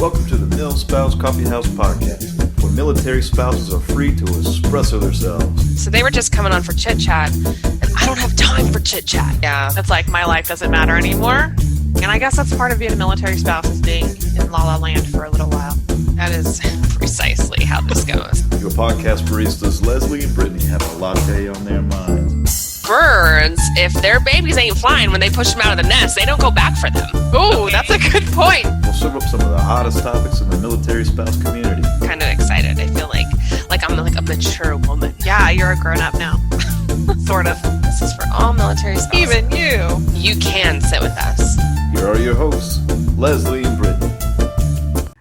Welcome to the Mill Spouse Coffee House Podcast, where military spouses are free to espresso themselves. So they were just coming on for chit chat, and I don't have time for chit chat. Yeah, it's like my life doesn't matter anymore. And I guess that's part of being a military spouse, is being in La La Land for a little while. That is precisely how this goes. Your podcast baristas Leslie and Britni have a latte on their minds. Birds, if their babies ain't flying when they push them out of the nest, they don't go back for them. Ooh, that's a good point. We'll serve up some of the hottest topics in the military spouse community. Kind of excited. I feel like I'm like a mature woman. Yeah, you're a grown-up now. Sort of. This is for all military spouses. Even you. You can sit with us. Here are your hosts, Leslie and Britni.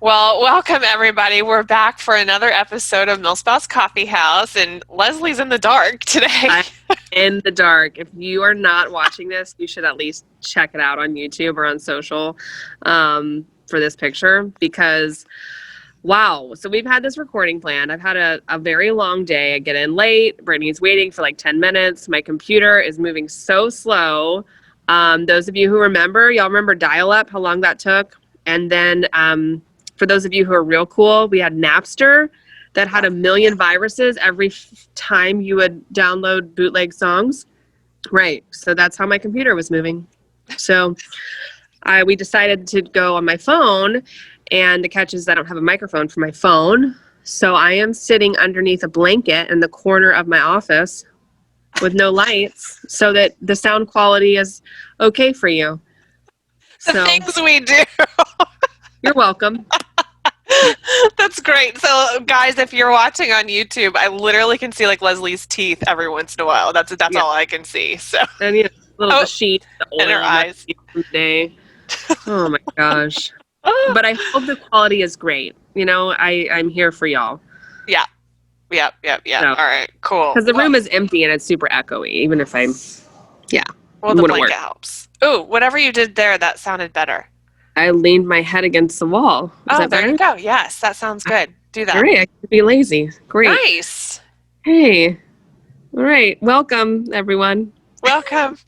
Well, welcome everybody. We're back for another episode of Millspouse Coffee House, and Leslie's in the dark today. I'm in the dark. If you are not watching this, you should at least check it out on YouTube or on social for this picture, because wow. So we've had this recording planned. I've had a very long day. I get in late. Brittany's waiting for like 10 minutes. My computer is moving so slow. Those of you who remember, y'all remember dial-up, how long that took? And then for those of you who are real cool, we had Napster that had 1 million viruses every time you would download bootleg songs. Right. So that's how my computer was moving. So we decided to go on my phone, and the catch is I don't have a microphone for my phone. So I am sitting underneath a blanket in the corner of my office with no lights so that the sound quality is okay for you. The things we do. You're welcome. That's great. So, guys, if you're watching on YouTube, I literally can see like Leslie's teeth every once in a while. That's all I can see. So, and you know, little sheet in her eyes. Day. Oh my gosh! But I hope the quality is great. You know, I'm here for y'all. Yeah. So, all right, cool. Because the room is empty and it's super echoey. Even if I'm, well, the blanket helps. Ooh, whatever you did there, that sounded better. I leaned my head against the wall. There you go. Yes, that sounds good. Do that. Great. I can be lazy. Great. Nice. Hey. All right. Welcome, everyone. Welcome.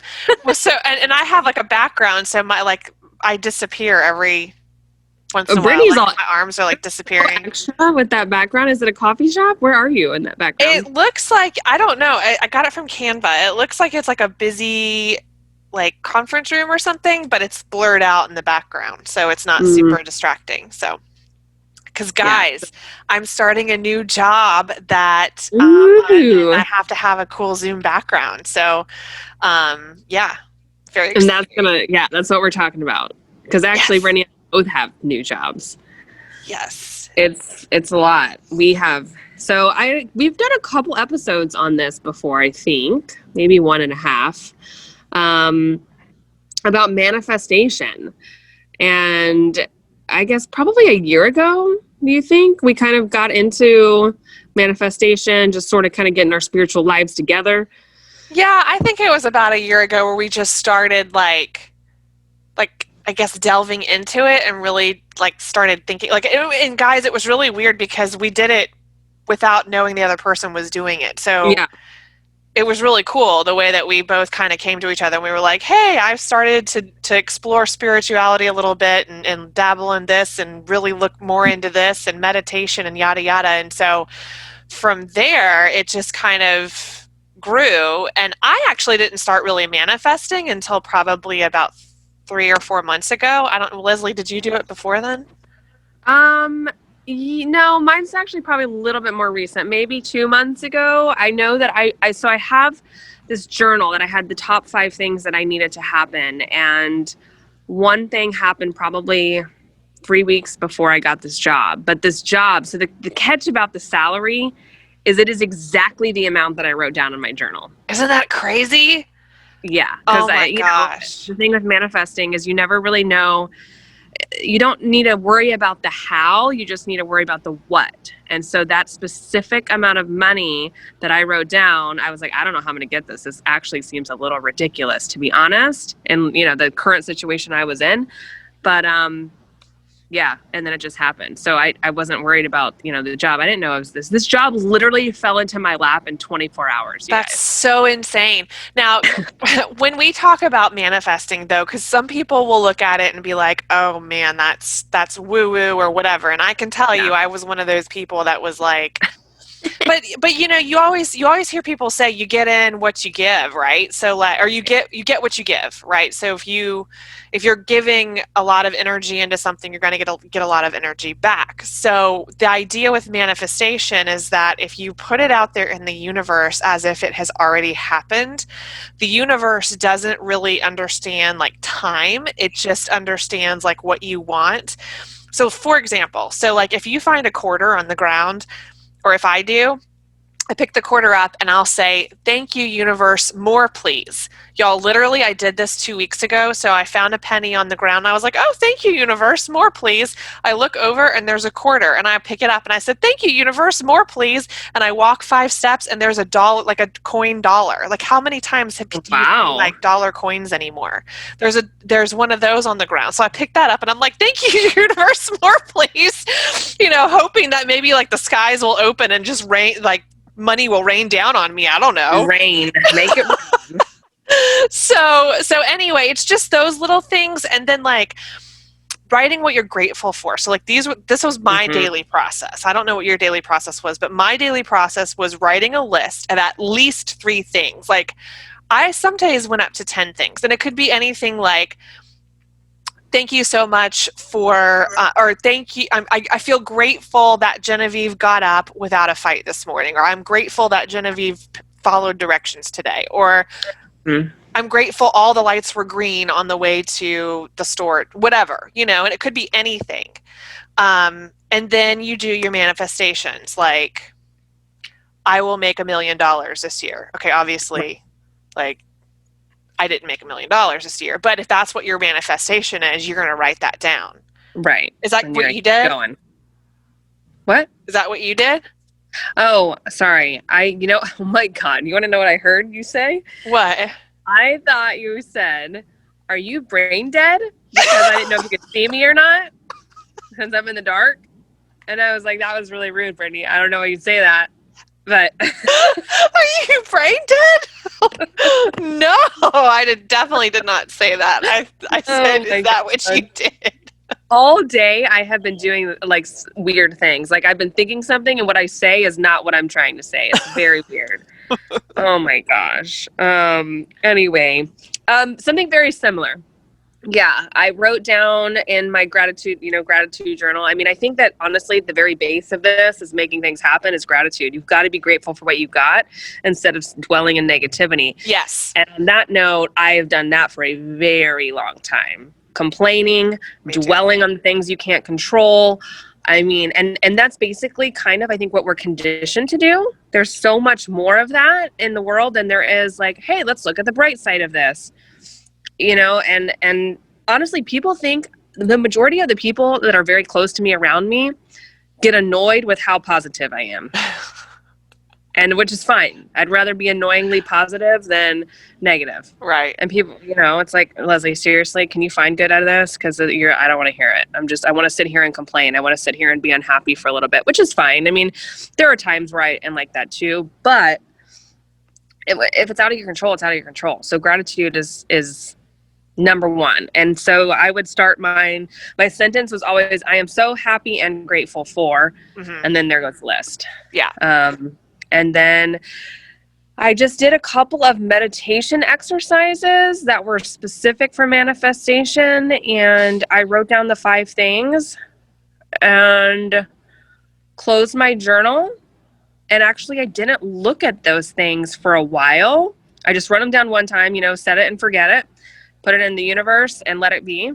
Well, so and I have like a background, so I disappear every once in a while. Like, my arms are like disappearing. With that background, is it a coffee shop? Where are you in that background? It looks like, I don't know. I got it from Canva. It looks like it's like a busy like conference room or something, but it's blurred out in the background, so it's not super distracting. So, because guys, I'm starting a new job that I have to have a cool Zoom background. So, very exciting. And that's what we're talking about. Because actually, Britni and I both have new jobs. Yes, it's a lot. We've done a couple episodes on this before. I think maybe 1.5. About manifestation. And I guess probably a year ago, do you think, we kind of got into manifestation, just sort of kind of getting our spiritual lives together? Yeah, I think it was about a year ago where we just started like I guess delving into it and really like started thinking and guys, it was really weird because we did it without knowing the other person was doing it. So yeah. It was really cool the way that we both kind of came to each other and we were like, hey, I've started to explore spirituality a little bit and dabble in this and really look more into this and meditation and yada yada. And so from there, it just kind of grew. And I actually didn't start really manifesting until probably about 3 or 4 months ago. I don't know, Leslie, did you do it before then? No, mine's actually probably a little bit more recent, maybe 2 months ago. I know that I have this journal that I had the top 5 things that I needed to happen. And one thing happened probably 3 weeks before I got this job. But this job, so the catch about the salary is it is exactly the amount that I wrote down in my journal. Isn't that crazy? Yeah. Oh my gosh. The thing with manifesting is you never really know. You don't need to worry about the how, you just need to worry about the what. And so that specific amount of money that I wrote down, I was like, I don't know how I'm going to get this. This actually seems a little ridiculous, to be honest. And, the current situation I was in. But, Yeah, and then it just happened. So I wasn't worried about, the job. I didn't know it was this. This job literally fell into my lap in 24 hours, you That's guys. so insane. Now, when we talk about manifesting, though, because some people will look at it and be like, "Oh man, that's woo woo or whatever," and I can tell Yeah. you, I was one of those people that was like, but you always hear people say you get in what you give, right? So like, or you get what you give, right? So if you're giving a lot of energy into something, you're going to get a lot of energy back. So the idea with manifestation is that if you put it out there in the universe as if it has already happened, the universe doesn't really understand like time. It just understands like what you want. So for example, so like if you find a quarter on the ground, or if I do, I pick the quarter up and I'll say, "Thank you, universe, more please." Y'all, literally, I did this 2 weeks ago. So I found a penny on the ground. And I was like, "Oh, thank you, universe, more please." I look over and there's a quarter and I pick it up and I said, "Thank you, universe, more please." And I walk 5 steps and there's a dollar, like a coin dollar. Like how many times do you see like dollar coins anymore? There's one of those on the ground. So I picked that up and I'm like, "Thank you, universe, more please." Hoping that maybe like the skies will open and just rain, like money will rain down on me. I don't know. Rain. Make it rain. So anyway, it's just those little things, and then like writing what you're grateful for. So like this was my daily process. I don't know what your daily process was, but my daily process was writing a list of at least 3 things. Like I some days went up to 10 things, and it could be anything like, "Thank you so much for," or "Thank you. I feel grateful that Genevieve got up without a fight this morning," or "I'm grateful that Genevieve followed directions today," or "I'm grateful all the lights were green on the way to the store," whatever, and it could be anything. And then you do your manifestations, like, "I will make $1 million this year." Okay, obviously, like, I didn't make $1 million this year, but if that's what your manifestation is, you're going to write that down. Right. Is that what you did? Going. What? Is that what you did? Oh, sorry. Oh my God. You want to know what I heard you say? What? I thought you said, "Are you brain dead?" Because I didn't know if you could see me or not, since I'm in the dark. And I was like, that was really rude, Britni. I don't know why you'd say that. But Are you brain dead? No, I definitely did not say that. I said, "Is that what you did?" All day I have been doing like weird things. Like I've been thinking something and what I say is not what I'm trying to say. It's very weird. Oh my gosh. Anyway, something very similar. Yeah, I wrote down in my gratitude journal. I mean, I think that honestly, the very base of this is making things happen is gratitude. You've got to be grateful for what you got instead of dwelling in negativity. Yes. And on that note, I have done that for a very long time. Complaining, dwelling on things you can't control. I mean, and that's basically kind of, I think, what we're conditioned to do. There's so much more of that in the world than there is like, hey, let's look at the bright side of this. And honestly, people think the majority of the people that are very close to me around me get annoyed with how positive I am. And which is fine. I'd rather be annoyingly positive than negative. Right. And people, it's like, "Leslie, seriously, can you find good out of this? Because I don't want to hear it. I want to sit here and complain. I want to sit here and be unhappy for a little bit," which is fine. I mean, there are times where I am like that too. But if it's out of your control, it's out of your control. So gratitude is number one. And so I would start my sentence was always, "I am so happy and grateful for," and then there goes the list. Yeah. And then I just did a couple of meditation exercises that were specific for manifestation. And I wrote down the 5 things and closed my journal. And actually, I didn't look at those things for a while. I just wrote them down one time, set it and forget it, put it in the universe and let it be.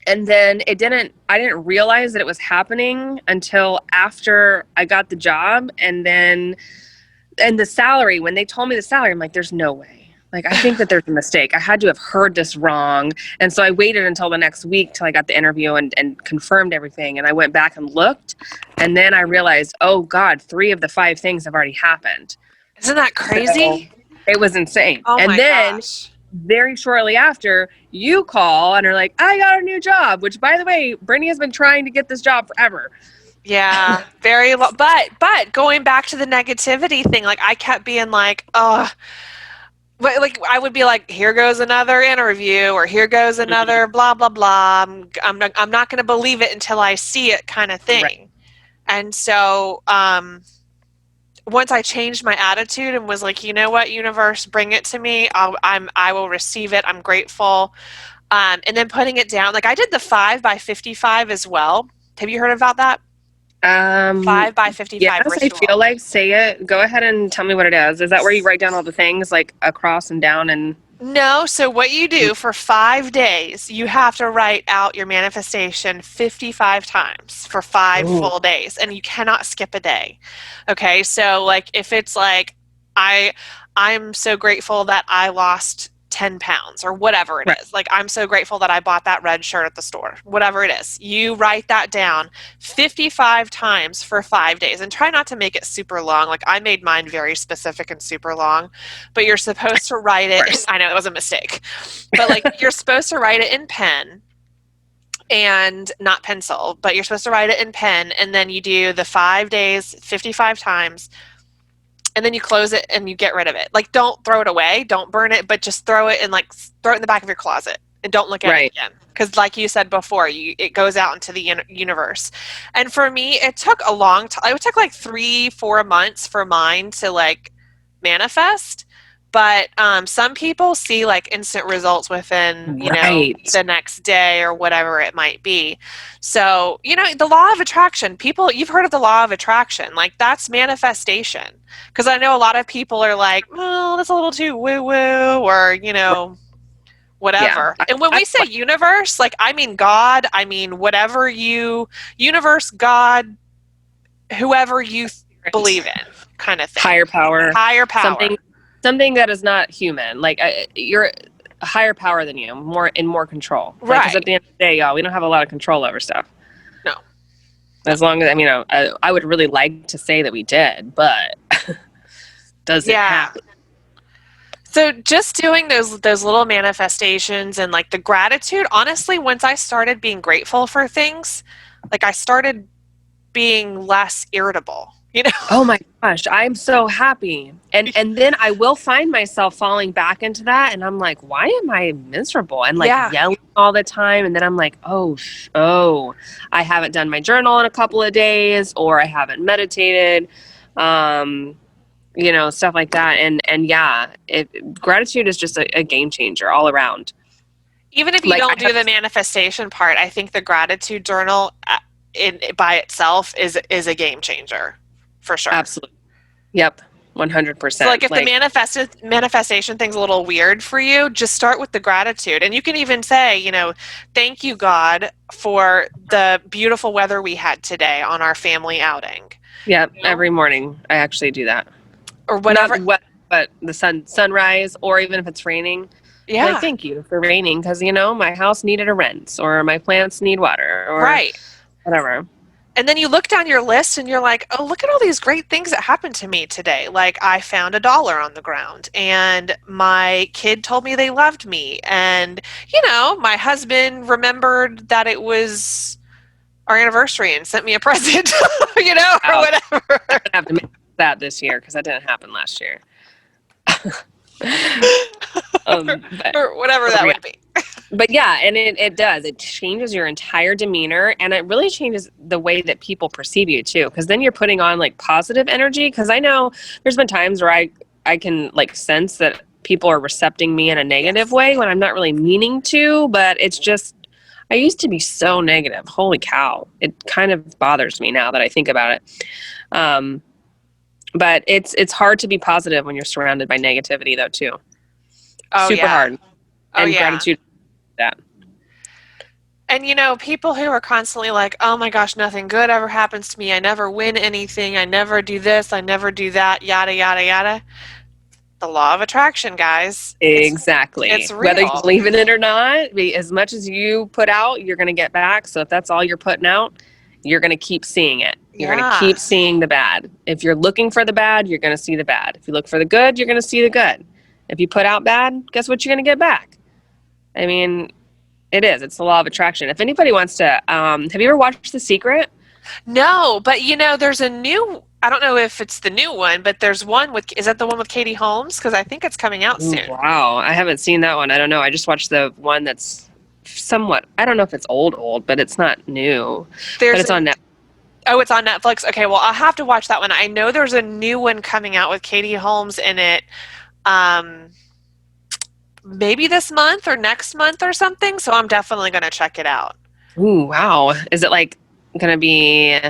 And then I didn't realize that it was happening until after I got the job. And the salary, when they told me the salary, I'm like, there's no way. Like, I think that there's a mistake. I had to have heard this wrong. And so I waited until the next week till I got the interview and confirmed everything. And I went back and looked. And then I realized, oh God, 3 of the 5 things have already happened. Isn't that crazy? So it was insane. Oh and my then gosh. very shortly after, you call and are like, I got a new job, which, by the way, Brittany has been trying to get this job forever. Yeah, very low. But going back to the negativity thing, like I kept being like, oh, like I would be like, here goes another interview, or here goes another blah blah blah. I'm not going to believe it until I see it, kind of thing. Right. And so once I changed my attitude and was like, you know what, universe, bring it to me. I will receive it. I'm grateful. And then putting it down, like I did the 5 by 55 as well. Have you heard about that? 5 by 55 yes, ritual. I feel like, say it. Go ahead and tell me what it is. Is that where you write down all the things, like across and down and... No, so what you do for 5 days, you have to write out your manifestation 55 times for 5 full days, and you cannot skip a day. Okay, so like if it's like I'm so grateful that I lost 10 pounds or whatever it is. Like I'm so grateful that I bought that red shirt at the store. Whatever it is. You write that down 55 times for 5 days, and try not to make it super long. Like I made mine very specific and super long, but you're supposed to write it. I know it was a mistake, but like you're supposed to write it in pen and not pencil, but you're supposed to write it in pen, and then you do the 5 days 55 times. And then you close it and you get rid of it. Like, don't throw it away, don't burn it, but just throw it in the back of your closet and don't look at it again. Because, like you said before, it goes out into the universe. And for me, it took a long time. It took like 3-4 months for mine to like manifest. But some people see like instant results within, the next day or whatever it might be. So, the law of attraction, you've heard of the law of attraction. Like that's manifestation. Because I know a lot of people are like, well, that's a little too woo-woo, or, whatever. Yeah. And when we say universe, like, I mean God, I mean whatever universe, God, whoever you believe in, kind of thing. Higher power. Something that is not human. Like, you're a higher power than you, more control. Right. Because at the end of the day, y'all, we don't have a lot of control over stuff. No. As long as, I would really like to say that we did, but does it happen? So just doing those little manifestations and like the gratitude, honestly, once I started being grateful for things, like I started being less irritable, Oh my gosh, I'm so happy. And then I will find myself falling back into that, and I'm like, why am I miserable? And like yelling all the time, and then I'm like, oh, I haven't done my journal in a couple of days, or I haven't meditated. Stuff like that. And yeah, gratitude is just a game changer all around. Even if you don't do the manifestation part, I think the gratitude journal by itself is a game changer, for sure. Absolutely. Yep. 100%. So like if the manifestation thing's a little weird for you, just start with the gratitude. And you can even say, thank you, God, for the beautiful weather we had today on our family outing. Yeah, every morning I actually do that. Or whatever. Not wet, but the sunrise, or even if it's raining. Yeah. Like, thank you for raining, because, my house needed a rinse, or my plants need water, or whatever. And then you look down your list and you're like, oh, look at all these great things that happened to me today. Like I found $1 on the ground, and my kid told me they loved me. And, my husband remembered that it was our anniversary and sent me a present, or whatever. I have to make that this year, because that didn't happen last year. Or whatever that would be. But yeah, and it does. It changes your entire demeanor, and it really changes the way that people perceive you too, because then you're putting on like positive energy. Because I know there's been times where I can like sense that people are recepting me in a negative way when I'm not really meaning to, but it's just, I used to be so negative. Holy cow. It kind of bothers me now that I think about it. But it's hard to be positive when you're surrounded by negativity though too. Super hard. And gratitude for that. And people who are constantly like, oh my gosh, nothing good ever happens to me. I never win anything. I never do this. I never do that. Yada, yada, yada. The law of attraction, guys. Exactly. It's real. Whether you believe in it or not, as much as you put out, you're going to get back. So if that's all you're putting out, you're going to keep seeing it. You're going to keep seeing the bad. If you're looking for the bad, you're going to see the bad. If you look for the good, you're going to see the good. If you put out bad, guess what you're going to get back? I mean, it is. It's the law of attraction. If anybody wants to, have you ever watched The Secret? No, but there's a new. I don't know if it's the new one, but there's one with. Is that the one with Katie Holmes? Because I think it's coming out Ooh, soon. wow. I haven't seen that one. I don't know. I just watched the one that's somewhat, I don't know if it's old, but it's not new. But it's on Netflix. Oh, it's on Netflix? Okay, well, I'll have to watch that one. I know there's a new one coming out with Katie Holmes in it. Maybe this month or next month or something, so I'm definitely going to check it out. Ooh, wow. Is it like going to be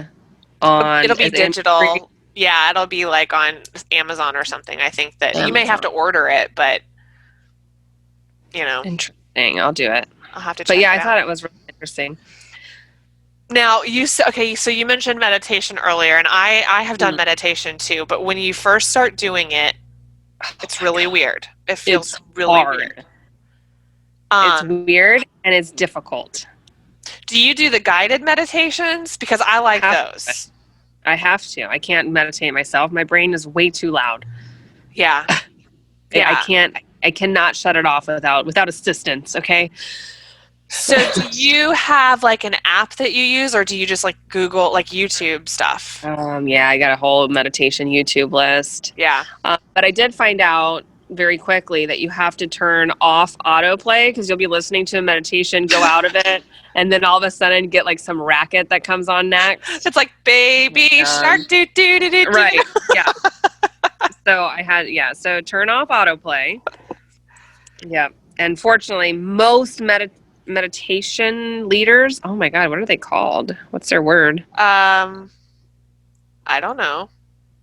on... It'll be digital. Yeah, it'll be like on Amazon or something. I think that you may have to order it, but Interesting. I'll do it. I'll have to check But yeah, it I thought it was really interesting. Now, so you mentioned meditation earlier, and I have done meditation too, but when you first start doing it, it's really weird. It feels really hard. weird. It's weird and it's difficult. Do you do the guided meditations? Because I like those. I have to. I can't meditate myself. My brain is way too loud. Yeah. I cannot shut it off without assistance, okay? So do you have like an app that you use, or do you just like Google, like YouTube stuff? Yeah, I got a whole meditation YouTube list. Yeah. But I did find out very quickly that you have to turn off autoplay because you'll be listening to a meditation, go out of it, and then all of a sudden get like some racket that comes on next. It's like baby shark do do do do. Right. Yeah. So turn off autoplay. Yeah. And fortunately, most meditation leaders, oh my God, what are they called? What's their word? I don't know.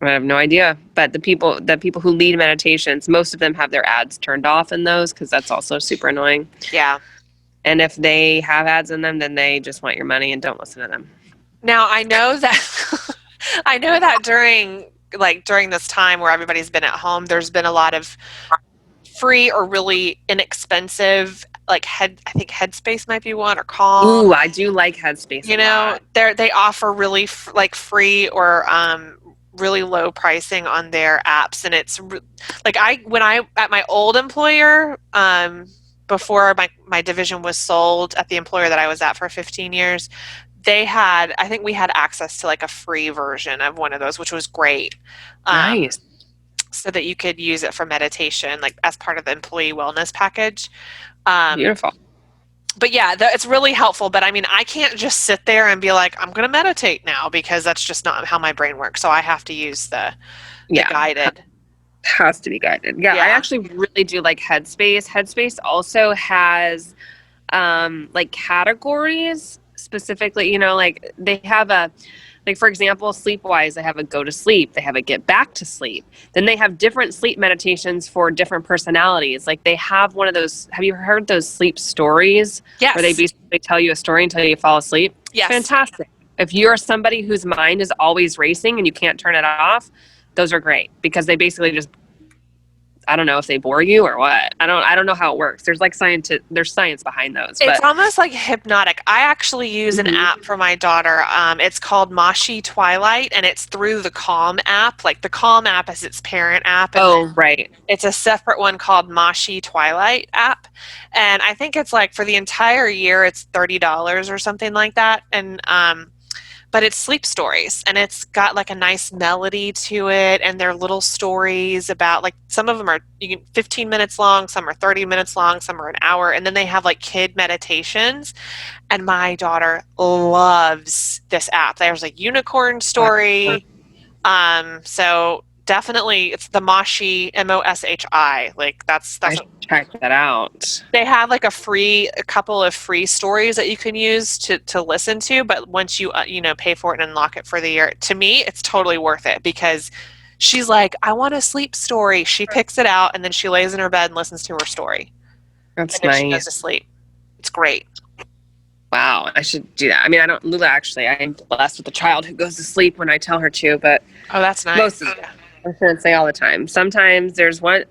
I have no idea. But the people who lead meditations, most of them have their ads turned off in those because that's also super annoying. Yeah. And if they have ads in them, then they just want your money and don't listen to them. Now I know that during this time where everybody's been at home, there's been a lot of free or really inexpensive, like I think Headspace might be one, or Calm. Ooh, I do like Headspace. They offer really free or really low pricing on their apps, and it's like when I at my old employer, before my division was sold at the employer that I was at for 15 years, I think we had access to like a free version of one of those, which was great. Nice. So that you could use it for meditation, like as part of the employee wellness package. Beautiful. But yeah, it's really helpful. But I mean, I can't just sit there and be like, I'm going to meditate now, because that's just not how my brain works. So I have to use the guided. Has to be guided. Yeah, I actually really do like Headspace. Headspace also has like categories specifically, like they have like for example, sleep-wise, they have a go to sleep, they have a get back to sleep. Then they have different sleep meditations for different personalities. Like they have one of those, have you heard those sleep stories? Yes. Where they basically tell you a story until you fall asleep? Yes. Fantastic. If you're somebody whose mind is always racing and you can't turn it off, those are great because they basically just, I don't know if they bore you or what. I don't know how it works. There's like there's science behind those. It's almost like hypnotic. I actually use an app for my daughter. It's called Moshi Twilight, and it's through the Calm app. Like the Calm app is its parent app. And right. It's a separate one called Moshi Twilight app. And I think it's like for the entire year, it's $30 or something like that. And, but it's sleep stories, and it's got like a nice melody to it, and they're little stories about, like, some of them are 15 minutes long, some are 30 minutes long, some are an hour, and then they have like kid meditations, and my daughter loves this app. There's a unicorn story, so definitely it's the Moshi, Moshi, like that's I should check that out. They have like a couple of free stories that you can use to listen to, but once you pay for it and unlock it for the year, to me it's totally worth it, because she's like, I want a sleep story. She picks it out and then she lays in her bed and listens to her story. That's and nice. She goes to sleep. It's great. Wow, I should do that. I mean, Lula, actually, I'm blessed with a child who goes to sleep when I tell her to, but oh, that's nice. Most of the time. I shouldn't say all the time. Sometimes there's one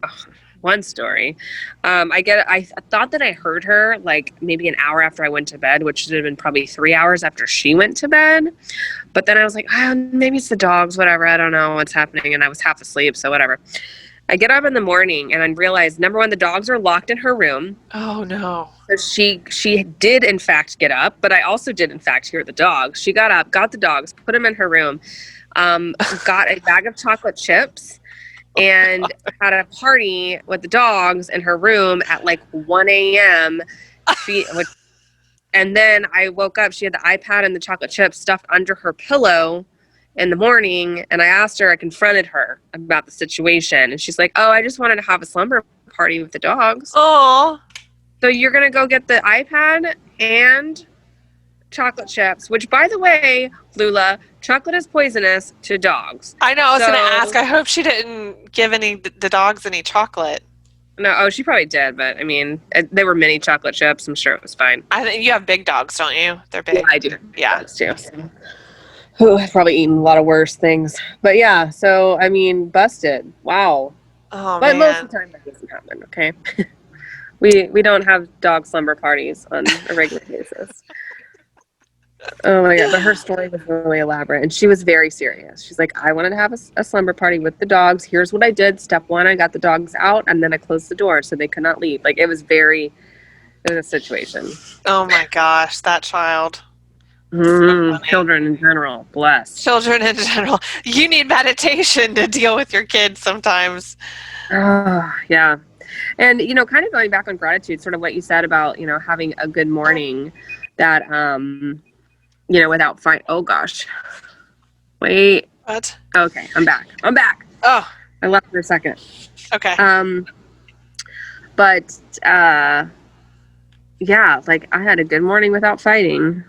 story. I thought that I heard her like maybe an hour after I went to bed, which should have been probably 3 hours after she went to bed. But then I was like, maybe it's the dogs, whatever. I don't know what's happening. And I was half asleep, so whatever. I get up in the morning and I realize, number one, the dogs are locked in her room. Oh no. So she did in fact get up, but I also did in fact hear the dogs. She got up, got the dogs, put them in her room, got a bag of chocolate chips, and had a party with the dogs in her room at like 1 a.m. And then I woke up, she had the iPad and the chocolate chips stuffed under her pillow in the morning. And I confronted her about the situation. And she's like, oh, I just wanted to have a slumber party with the dogs. Oh. So you're going to go get the iPad and chocolate chips, which, by the way, Lula, chocolate is poisonous to dogs. I know. I was going to ask. I hope she didn't give the dogs any chocolate. No, she probably did, but I mean, they were mini chocolate chips. I'm sure it was fine. I think you have big dogs, don't you? They're big. Yeah, I do. Yeah. Dogs too. So. I've probably eaten a lot of worse things. But yeah, so, I mean, busted. Wow. Oh, but man. most of the time that doesn't happen, okay? we don't have dog slumber parties on a regular basis. Oh my God, but her story was really elaborate, and she was very serious. She's like, I wanted to have a slumber party with the dogs. Here's what I did. Step one, I got the dogs out, and then I closed the door so they could not leave. Like, it was a situation. Oh my gosh, that child. So children in general, bless. Children in general. You need meditation to deal with your kids sometimes. Yeah. And, kind of going back on gratitude, sort of what you said about, having a good morning that, without fight. Oh gosh. Wait. What? Okay, I'm back. Oh. I left for a second. Okay. But yeah, like I had a good morning without fighting.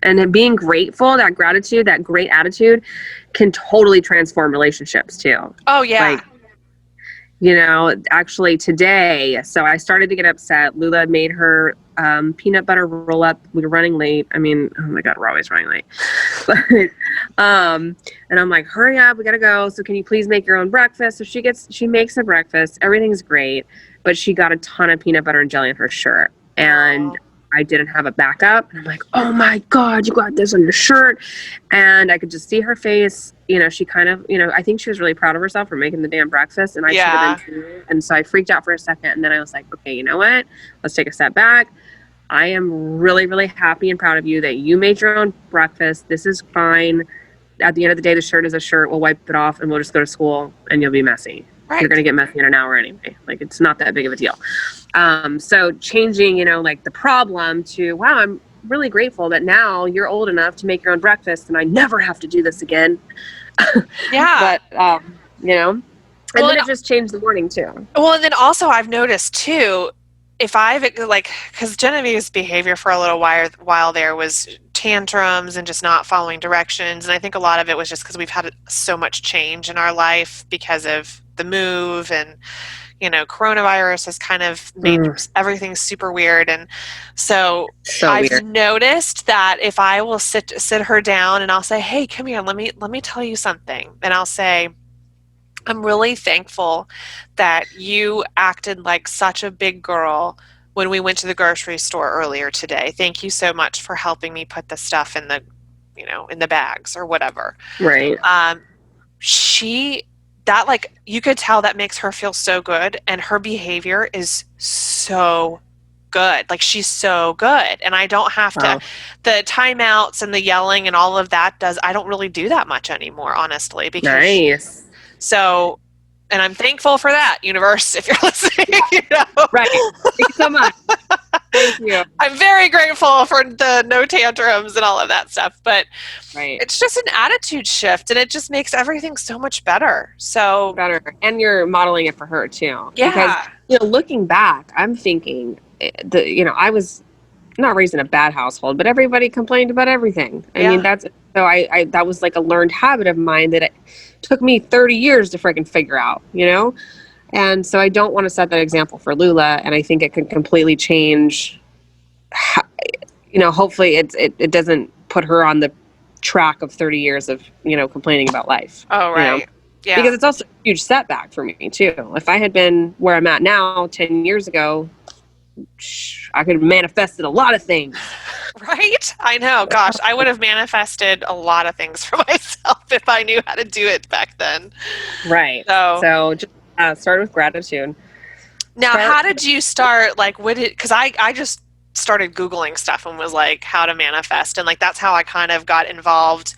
And then being grateful, that gratitude, that great attitude can totally transform relationships too. Oh yeah. Actually today, so I started to get upset. Lula made her peanut butter roll up. We were running late. I mean, oh my God, we're always running late. But, and I'm like, hurry up, we gotta go. So can you please make your own breakfast? So she makes a breakfast. Everything's great, but she got a ton of peanut butter and jelly in her shirt. And I didn't have a backup. And I'm like, oh my God, you got this on your shirt. And I could just see her face. She kind of, I think she was really proud of herself for making the damn breakfast. And I should have been too. And so I freaked out for a second. And then I was like, okay, you know what? Let's take a step back. I am really, really happy and proud of you that you made your own breakfast. This is fine. At the end of the day, the shirt is a shirt. We'll wipe it off and we'll just go to school and you'll be messy. Right. You're going to get messy in an hour anyway. Like, it's not that big of a deal. So changing, like the problem to, wow, I'm really grateful that now you're old enough to make your own breakfast and I never have to do this again. Yeah. But, and then it just changed the morning too. Well, and then also I've noticed too, if I've because Genevieve's behavior for a little while there was tantrums and just not following directions. And I think a lot of it was just because we've had so much change in our life because of the move and, coronavirus has kind of made everything super weird. And so I've noticed that if I will sit her down and I'll say, hey, come here, let me tell you something. And I'll say, I'm really thankful that you acted like such a big girl when we went to the grocery store earlier today. Thank you so much for helping me put the stuff in the, in the bags or whatever. Right. You could tell that makes her feel so good, and her behavior is so good. Like, she's so good, and I don't have to, the timeouts and the yelling and all of that I don't really do that much anymore, honestly. Because nice. And I'm thankful for that, universe, if you're listening. Right. Thank you so much. Thank you. I'm very grateful for the no tantrums and all of that stuff, but it's just an attitude shift, and it just makes everything so much better. So better, and you're modeling it for her too. Yeah. Because looking back, I'm thinking I was not raised in a bad household, but everybody complained about everything. I mean, I that was like a learned habit of mine that it took me 30 years to freaking figure out, And so I don't want to set that example for Lula, and I think it could completely change. Hopefully it doesn't put her on the track of 30 years of complaining about life. Oh right, yeah. Because it's also a huge setback for me too. If I had been where I'm at now 10 years ago, I could have manifested a lot of things. Right? I know. Gosh, I would have manifested a lot of things for myself if I knew how to do it back then. Right. So just Start with gratitude. Now, how did you start? Like, because I just started Googling stuff and was like, how to manifest. And like, that's how I kind of got involved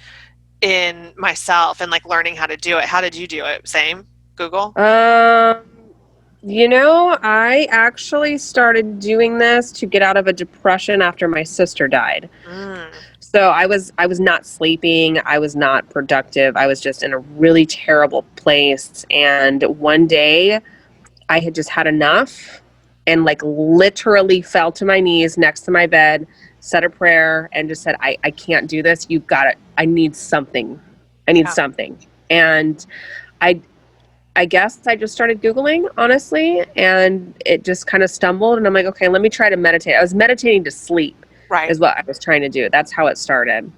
in myself and like learning how to do it. How did you do it? Same? Google? I actually started doing this to get out of a depression after my sister died. Mm. So I was not sleeping, I was not productive. I was just in a really terrible place, and one day I had just had enough and like literally fell to my knees next to my bed, said a prayer, and just said, I can't do this. You got it. I need something. I need something. And I guess I just started Googling, honestly, and it just kind of stumbled. And I'm like, okay, let me try to meditate. I was meditating to sleep, is what I was trying to do. That's how it started.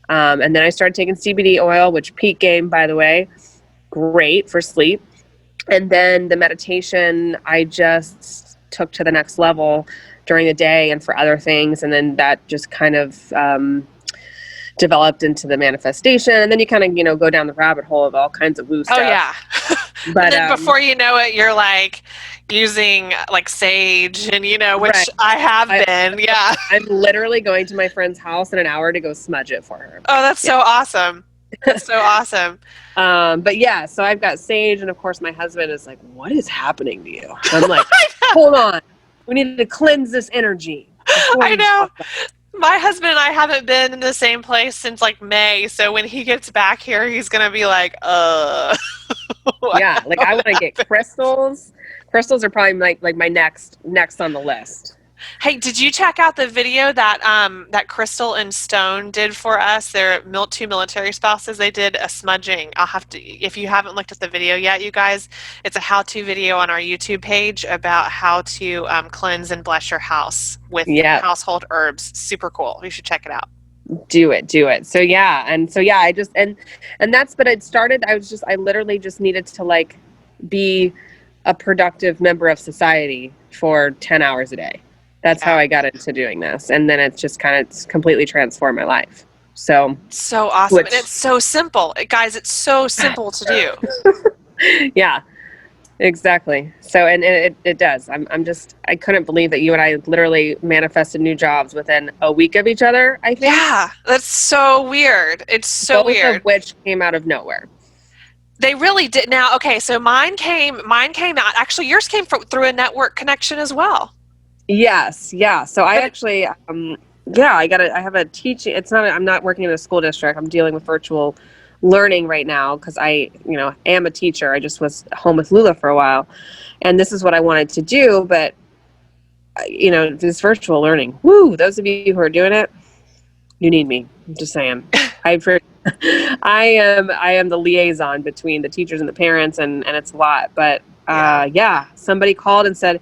And then I started taking CBD oil, which peak game, by the way, great for sleep. And then the meditation, I just took to the next level during the day and for other things. And then that just kind of developed into the manifestation. And then you kind of, go down the rabbit hole of all kinds of woo stuff. Oh, yeah. But and then before you know it, you're like using like sage and, which I have been. Yeah. I'm literally going to my friend's house in an hour to go smudge it for her. Oh, that's so awesome. That's so awesome. But yeah, so I've got sage, and of course my husband is like, what is happening to you? I'm like, hold on. We need to cleanse this energy. I know. My husband and I haven't been in the same place since like May. So when he gets back here, he's going to be like, yeah, like I want to get crystals. Crystals are probably like my next on the list. Hey, did you check out the video that that Crystal and Stone did for us? They're two military spouses. They did a smudging. I'll have to, if you haven't looked at the video yet, you guys, it's a how-to video on our YouTube page about how to cleanse and bless your house with household herbs. Super cool. You should check it out. Do it. So yeah, I just and that's, but it started. I literally just needed to like be a productive member of society for 10 hours a day. That's how I got into doing this. And then it's just kind of completely transformed my life. So awesome. And it's so simple. Guys, it's so simple to do. Yeah, exactly. So, and it does. I couldn't believe that you and I literally manifested new jobs within a week of each other, I think. Yeah, that's so weird. It's so weird. Both of which came out of nowhere. They really did. Now, okay, so mine came out. Actually, yours came through a network connection as well. Yes. Yeah. So I actually, I have a teaching. I'm not working in a school district. I'm dealing with virtual learning right now because I am a teacher. I just was home with Lula for a while, and this is what I wanted to do. But, this virtual learning, woo, those of you who are doing it, you need me. I'm just saying. I am the liaison between the teachers and the parents, and it's a lot. But somebody called and said,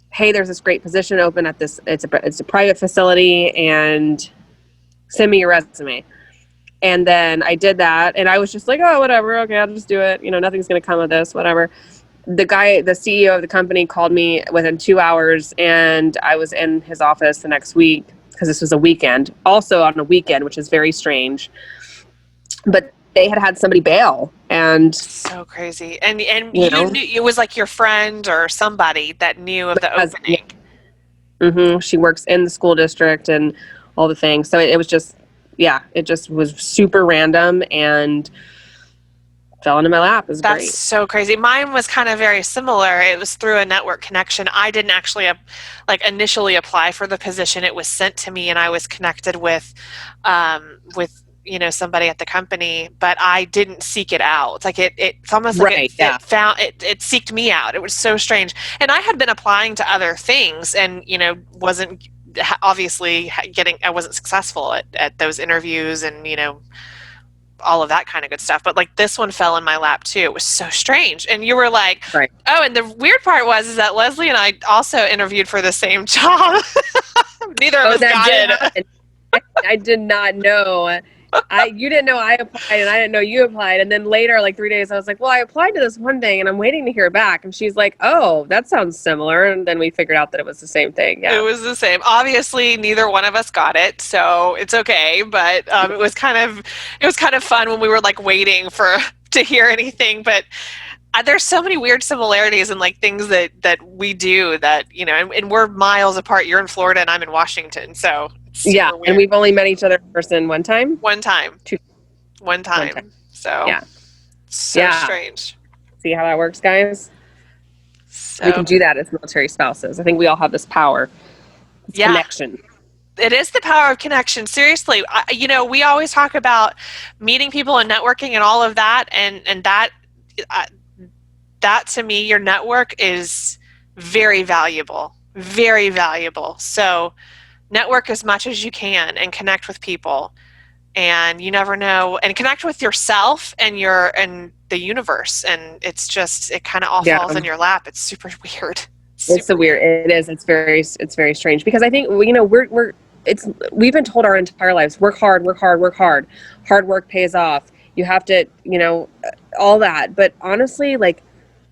hey, there's this great position open at this, it's a private facility, and send me your resume. And then I did that, and I was just like, oh, whatever, okay, I'll just do it. Nothing's going to come of this, whatever. The CEO of the company called me within 2 hours, and I was in his office the next week because this was a weekend, also on a weekend, which is very strange. But they had somebody bail, and so crazy. And you knew, it was like your friend or somebody that knew of the opening. Mm-hmm. She works in the school district and all the things. So it was just, it just was super random and fell into my lap. It was great. That's so crazy. Mine was kind of very similar. It was through a network connection. I didn't actually initially apply for the position. It was sent to me, and I was connected with somebody at the company, but I didn't seek it out. Like it's almost like it seeked me out. It was so strange. And I had been applying to other things and, wasn't obviously I wasn't successful at those interviews and, all of that kind of good stuff. But like this one fell in my lap too. It was so strange. And you were like, oh, and the weird part is that Leslie and I also interviewed for the same job. Neither of us got it. I did not know. You didn't know I applied, and I didn't know you applied. And then later, like 3 days, I was like, well, I applied to this one thing and I'm waiting to hear back. And she's like, oh, that sounds similar. And then we figured out that it was the same thing. Yeah. It was the same. Obviously, neither one of us got it, so it's okay. But it was kind of fun when we were like waiting to hear anything. But there's so many weird similarities and like things that we do that, and we're miles apart. You're in Florida and I'm in Washington, so it's super weird. And we've only met each other in person one time. One time. Two. One time. So yeah, so strange. See how that works, guys? So we can do that as military spouses. I think we all have this power. It's connection. It is the power of connection. Seriously, we always talk about meeting people and networking and all of that, and that to me, your network is very valuable, very valuable. So network as much as you can and connect with people, and you never know, and connect with yourself and the universe, and it's just, it kind of all falls in your lap. It's super weird. It's so weird. It is. It's very strange, because I think, we've been told our entire lives, work hard, work hard, work hard. Hard work pays off. You have to, all that. But honestly, like,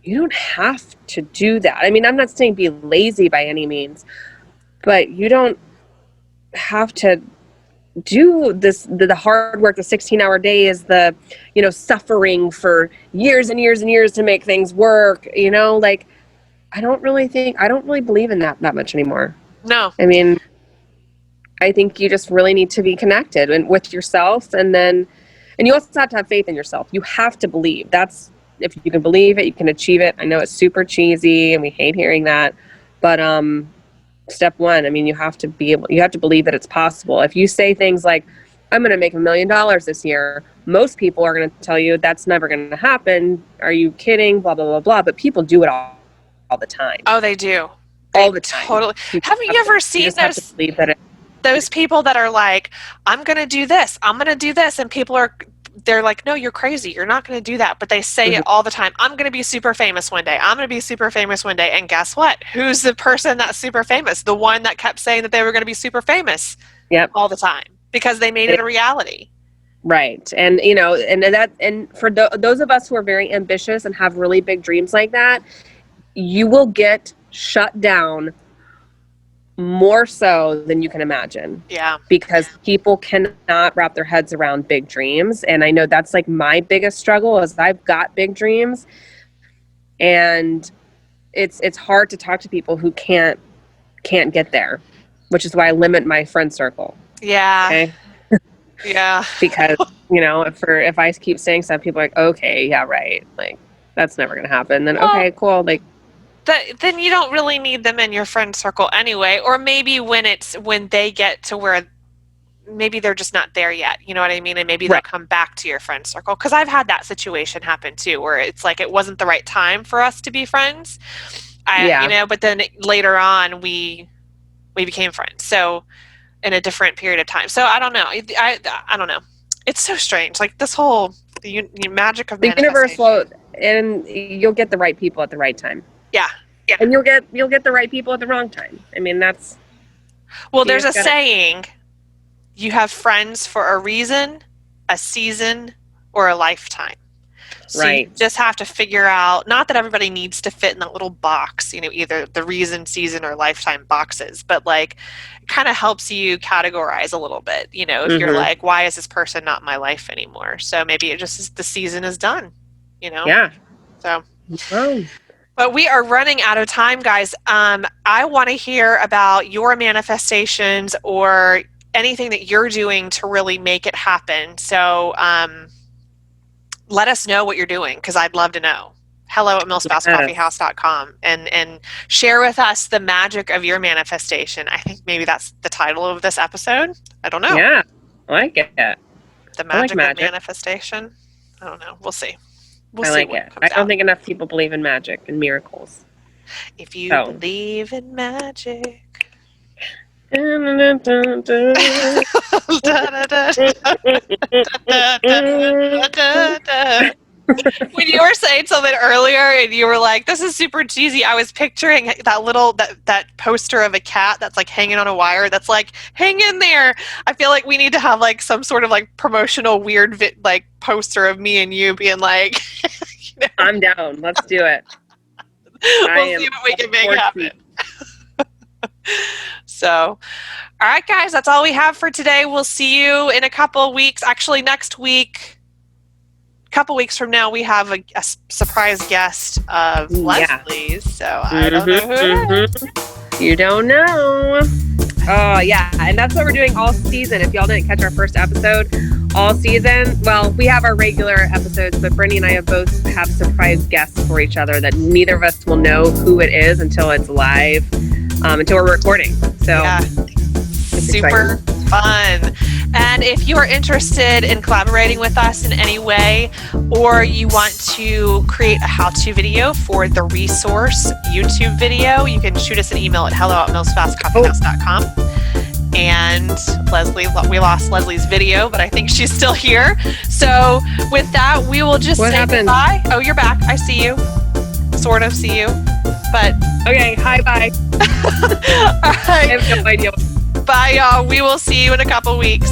you don't have to do that. I mean, I'm not saying be lazy by any means, but you don't have to do the hard work, the 16-hour days, the, suffering for years and years and years to make things work, like, I don't really believe in that much anymore. No. I mean, I think you just really need to be connected and with yourself, and you also have to have faith in yourself. You have to believe. That's, if you can believe it, you can achieve it. I know it's super cheesy and we hate hearing that, but step one, I mean, you have to believe that it's possible. If you say things like, I'm going to make $1 million this year, most people are going to tell you that's never going to happen. Are you kidding? Blah, blah, blah, blah. But people do it all the time. Oh, they do. All the time. Totally. Haven't you ever seen those people that are like, I'm going to do this, I'm going to do this, and they're like, no, you're crazy, you're not going to do that, but they say it all the time. I'm going to be super famous one day, I'm going to be super famous one day. And guess what? Who's the person that's super famous? The one that kept saying that they were going to be super famous all the time, because they made it a reality. Right. And and for those of us who are very ambitious and have really big dreams like that, you will get shut down more so than you can imagine. Yeah. Because people cannot wrap their heads around big dreams. And I know that's like my biggest struggle, is I've got big dreams, and it's hard to talk to people who can't get there, which is why I limit my friend circle. Yeah. Okay? Yeah. Because, if I keep saying stuff, people are like, okay, yeah, right. Like, that's never going to happen. Then, okay, cool. Like, then you don't really need them in your friend circle anyway. Or maybe when they get to where maybe they're just not there yet, you know what I mean? And maybe they'll come back to your friend circle. Because I've had that situation happen too, where it's like it wasn't the right time for us to be friends. But then later on we became friends. So in a different period of time. So I don't know. I don't know. It's so strange. Like this whole the magic of the universe will, and you'll get the right people at the right time. Yeah. Yeah. And you'll get the right people at the wrong time. I mean, that's... Well, there's a saying, you have friends for a reason, a season, or a lifetime. So you just have to figure out, not that everybody needs to fit in that little box, either the reason, season, or lifetime boxes, but like it kind of helps you categorize a little bit, if you're like, why is this person not in my life anymore? So maybe it just is, the season is done, Yeah. So... But we are running out of time, guys. I want to hear about your manifestations or anything that you're doing to really make it happen. So let us know what you're doing, because I'd love to know. hello@millspousecoffeehouse.com and share with us the magic of your manifestation. I think maybe that's the title of this episode. I don't know. Yeah, I like it. The magic of manifestation. I don't know. We'll see. I like it. I don't think enough people believe in magic and miracles. If you believe in magic. When you were saying something earlier and you were like, this is super cheesy, I was picturing that poster of a cat that's like hanging on a wire that's like, hang in there. I feel like we need to have like some sort of like promotional weird like poster of me and you being like, I'm down. Let's do it. We'll see what we can make happen. So, all right, guys, that's all we have for today. We'll see you in a couple of weeks. Actually, next week, couple weeks from now, we have a surprise guest of Leslie's. So I don't know who it is. You don't know. Oh, yeah. And that's what we're doing all season. If y'all didn't catch our first episode, all season, well, we have our regular episodes, but Britni and I both have surprise guests for each other that neither of us will know who it is until it's live, until we're recording. So yeah. Super fun. And if you are interested in collaborating with us in any way, or you want to create a how-to video for the resource YouTube video, you can shoot us an email at hello@millsfastcoffeehouse.com. And Leslie, we lost Leslie's video, but I think she's still here. So with that, we will just say goodbye. Oh, you're back. I see you. Sort of see you. But okay, hi, bye. All right. I have no idea. Bye, y'all. We will see you in a couple weeks.